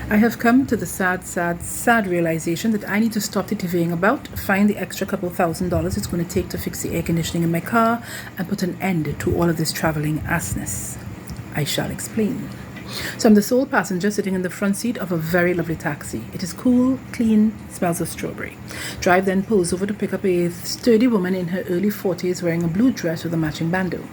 I have come to the sad realization that I need to stop titivering about, find the extra couple $1,000 it's going to take to fix the air conditioning in my car, and put an end to all of this traveling assness. I shall explain. So I'm the sole passenger sitting in the front seat of a very lovely taxi. It is cool, clean, smells of strawberry. Drive then pulls over to pick up a sturdy woman in her early 40s wearing a blue dress with a matching bandeau.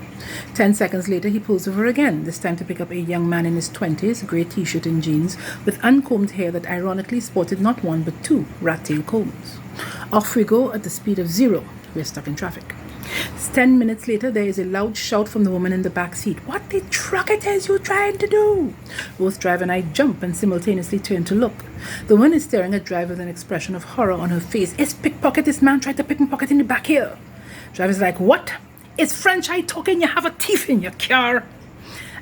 10 seconds later, he pulls over again, this time to pick up a young man in his 20s, grey t-shirt and jeans, with uncombed hair that ironically sported not one but two rat-tail combs. Off we go at the speed of 0. We're stuck in traffic. 10 minutes later, there is a loud shout from the woman in the back seat. What the truck it is you trying to do? Both Drive and I jump and simultaneously turn to look. The woman is staring at Drive with an expression of horror on her face. It's pickpocket. This man tried to pickpocket in the back here. Drive is like, what? It's French I talking. You have a thief in your car.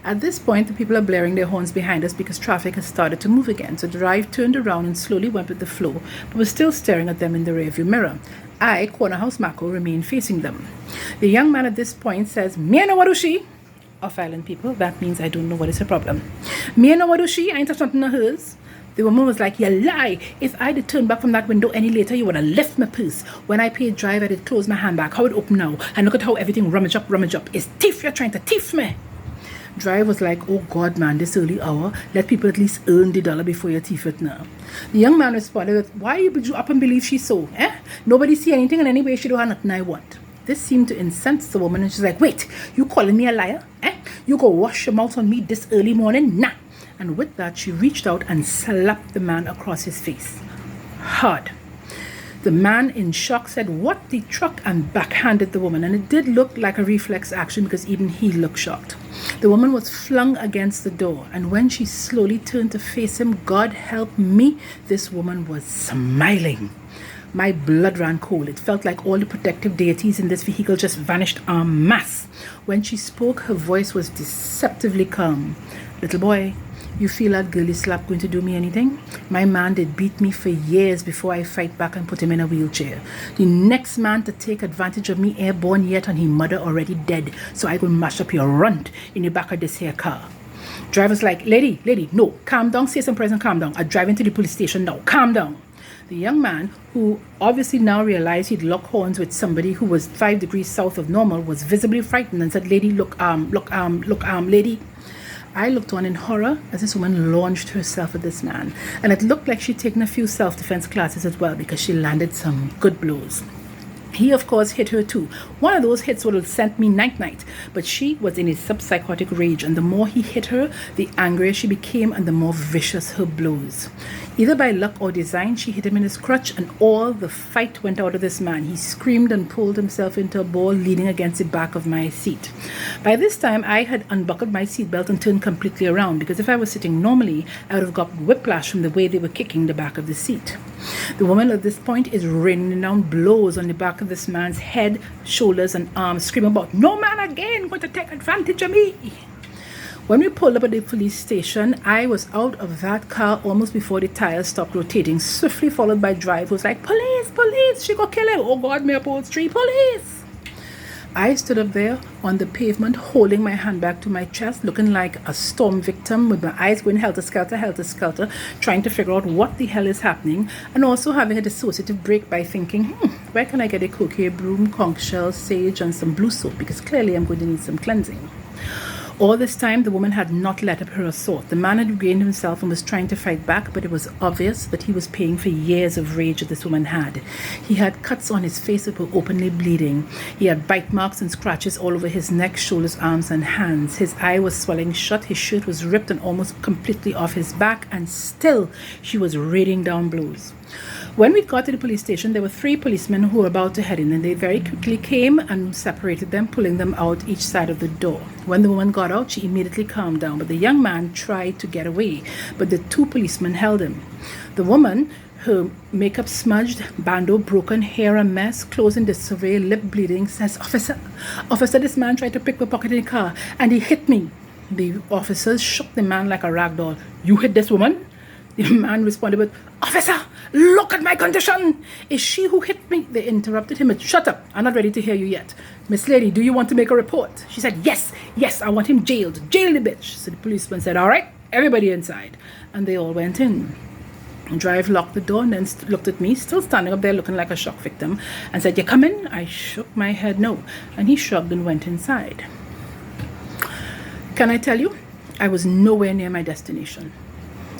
At this point, the people are blaring their horns behind us because traffic has started to move again. So Drive turned around and slowly went with the flow, but was still staring at them in the rearview mirror. I, Corner House Mako, remain facing them. The young man at this point says, "Me no what she?" Of island people, that means I don't know what is her problem. "Me no what she? I ain't touched nothing of hers." The woman was like, "You lie. If I did turn back from that window any later, you would have left my purse. When I paid Drive, I did close my handbag. How it open now? And look at how everything rummage up. It's thief, you're trying to thief me." Drive was like, "Oh God, man, this early hour, let people at least earn the dollar before you thief it now." The young man responded with, "Why you up and believe she's so? Nobody see anything, and anyway she don't have nothing I want." This seemed to incense the woman, and she's like, "Wait, you calling me a liar? You go wash your mouth on me this early morning? Nah." And with that, she reached out and slapped the man across his face. Hard. The man in shock said, "What the truck?" and backhanded the woman, and it did look like a reflex action because even he looked shocked. The woman was flung against the door, and when she slowly turned to face him, God help me, this woman was smiling. My blood ran cold. It felt like all the protective deities in this vehicle just vanished en masse. When she spoke, her voice was deceptively calm. "Little boy, you feel that girly slap going to do me anything? My man did beat me for years before I fight back and put him in a wheelchair. The next man to take advantage of me airborne yet and his mother already dead. So I go mash up your runt in the back of this here car." Driver's like, lady, no, calm down, say some prayers and calm down. I'm driving to the police station now, calm down." The young man, who obviously now realized he'd locked horns with somebody who was 5 degrees south of normal, was visibly frightened and said, "Lady, look, lady." I looked on in horror as this woman launched herself at this man, and it looked like she'd taken a few self-defense classes as well because she landed some good blows. He, of course, hit her too. One of those hits would have sent me night-night, but she was in a subpsychotic rage, and the more he hit her, the angrier she became and the more vicious her blows. Either by luck or design, she hit him in his crutch, and all the fight went out of this man. He screamed and pulled himself into a ball, leaning against the back of my seat. By this time, I had unbuckled my seatbelt and turned completely around, because if I was sitting normally, I would have got whiplash from the way they were kicking the back of the seat. The woman at this point is raining down blows on the back of this man's head, shoulders, and arms, screaming about, "No man again going to take advantage of me." When we pulled up at the police station, I was out of that car almost before the tires stopped rotating, swiftly followed by Drive, who was like, police, she go kill him. Oh God, me upon street, police. I stood up there on the pavement, holding my handbag to my chest, looking like a storm victim, with my eyes going helter-skelter, trying to figure out what the hell is happening, and also having a dissociative break by thinking, where can I get a cocaine broom, conch shell, sage, and some blue soap, because clearly I'm going to need some cleansing. All this time, the woman had not let up her assault. The man had regained himself and was trying to fight back, but it was obvious that he was paying for years of rage that this woman had. He had cuts on his face that were openly bleeding. He had bite marks and scratches all over his neck, shoulders, arms, and hands. His eye was swelling shut, his shirt was ripped and almost completely off his back, and still she was raining down blows. When we got to the police station, there were 3 policemen who were about to head in, and they very quickly came and separated them, pulling them out each side of the door. When the woman got out, she immediately calmed down, but the young man tried to get away, but the 2 policemen held him. The woman, her makeup smudged, bandeau broken, hair a mess, clothes in disarray, lip bleeding, says, Officer, this man tried to pick my pocket in the car, and he hit me." The officers shook the man like a rag doll. "You hit this woman?" The man responded with, "Officer, look at my condition. It's she who hit me." They interrupted him with, "Shut up, I'm not ready to hear you yet. Miss Lady, do you want to make a report?" She said, Yes, I want him jailed. Jail the bitch." So the policeman said, "All right, everybody inside. And they all went in. Drive locked the door and then looked at me, still standing up there looking like a shock victim, and said, "You coming?" I shook my head no. And he shrugged and went inside. Can I tell you, I was nowhere near my destination.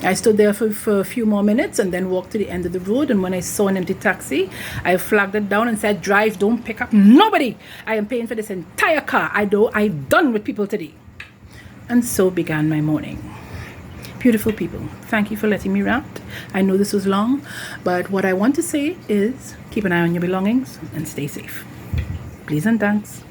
I stood there for a few more minutes and then walked to the end of the road. And when I saw an empty taxi, I flagged it down and said, "Drive, don't pick up nobody. I am paying for this entire car. I'm done with people today." And so began my morning. Beautiful people, thank you for letting me rant. I know this was long, but what I want to say is keep an eye on your belongings and stay safe. Please and thanks.